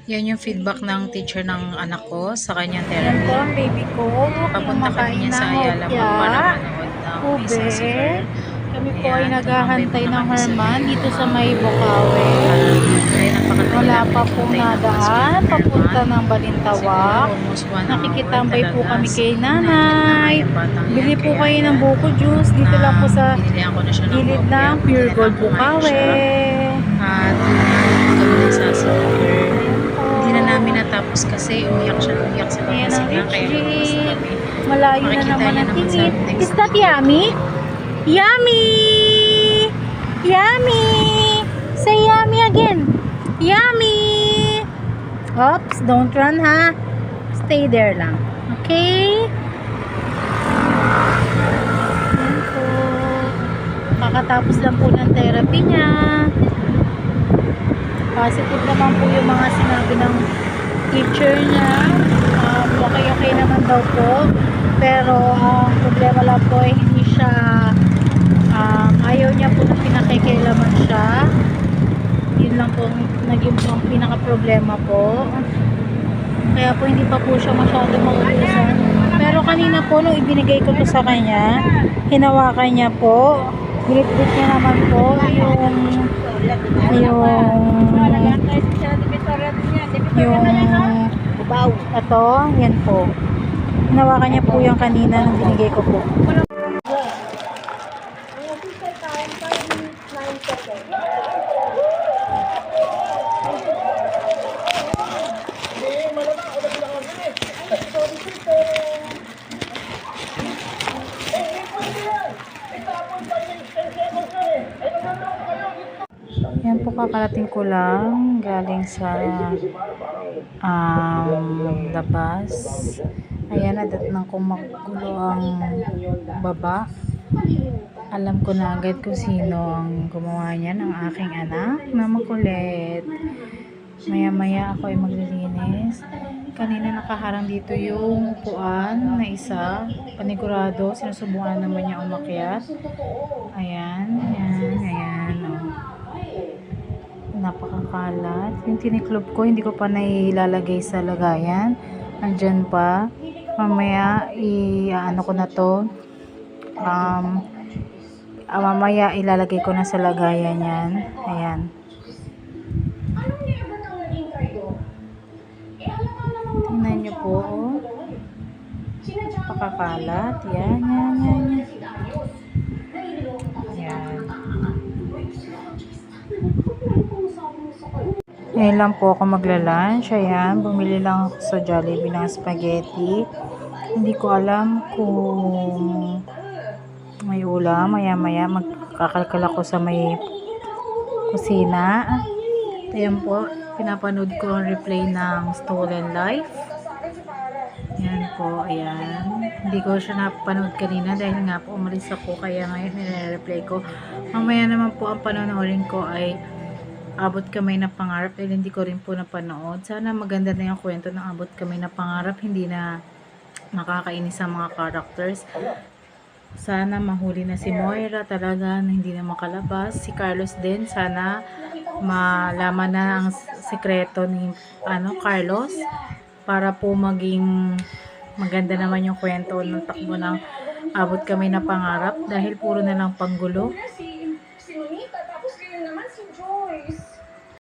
Yan yung feedback ng teacher ng anak ko sa kanyang Yan po therapy. ang baby ko. Papunta kami Kumakain niya sa ng Ayala hopya, para manood ng ube. isang si Girl. Kami po ay Ayan, tumambay naghahantay muna ng kami sa Herman loob. dito sa may Bukawi. Kaya napakatagal Wala namin pa pong naghintay ng hospital nadaan ng papunta Herman. ng Siguro Balintawak. almost 1 hour Nakikitambay po talaga. kami kay Init na nanay. yung batang yan. Bili po Kaya kayo ng yan, buko juice. Dito lang po sa binilihan ko na siya ng gilid hopya. ng Pure Kailangan Gold kumain Bukawi. siya. At kami nagsasabi. Hindi na namin natapos kasi umiyak siya sa Ayan ang pagkasiga. Kaya lumabas na kami. Malayo na Makikita naman niya ang naman sa tingin. next Is that video. yummy? Yummy! Yummy! Say yummy again. Yummy! Oops, don't run ha. Stay there lang. Okay? Yan po. Kakatapos lang po ng therapy niya. Positive naman po yung mga sinabi ng teacher niya. Okay naman daw po. Pero ang problema lang po ay hindi siya ayaw niya po na pinakikialaman siya. Yun lang po naging po ang pinaka problema po. Kaya po hindi pa po siya masyado mautusan. Pero kanina po nung ibinigay ko to sa kanya, hinawakan niya po. Binitbit niya naman po yung ito, yan po. Hinawakan niya po yung kanina nung binigay ko po. Yan po, kakarating ko lang galing sa labas. Ayan, nadatnang kong magulo ang baba. Alam ko na agad kung sino ang gumawa niya, ng aking anak na makulit. Maya maya ako ay maglilinis. Kanina nakaharang dito yung upuan na isa, panigurado, sinusubukan naman niya umakyat. Ayan, ayan, oh. Napakakalat. Yung tiniklob ko, hindi ko pa nailalagay sa lagayan. Andyan pa. Mamaya, ano ko na to. Mamaya, ilalagay ko na sa lagayan yan. Ayan. Tingnan nyo po, oh. Napakakalat. Yan. Ayan. Ngayon lang po ako magla-lunch. Ayan, bumili lang ako sa Jollibee ng spaghetti. Hindi ko alam kung may ulam. Maya magkakalkal ako sa may kusina. Ayan po, pinapanood ko ang replay ng Stolen Life. Ayan po, ayan. Hindi ko siya napanood kanina dahil nga po umalis ako, kaya ngayon nire-replay ko. Mamaya naman po ang panonoorin ko ay Abot Kamay na Pangarap, dahil hindi ko rin po napanood. Sana maganda na yung kwento ng Abot Kamay na Pangarap, hindi na nakakainis ang mga characters. Sana mahuli na si Moira talaga na hindi na makalabas. Si Carlos din, sana malaman na ang sekreto ni Carlos, para po maging maganda naman yung kwento ng takbo ng Abot Kamay na Pangarap, dahil puro na lang panggulo.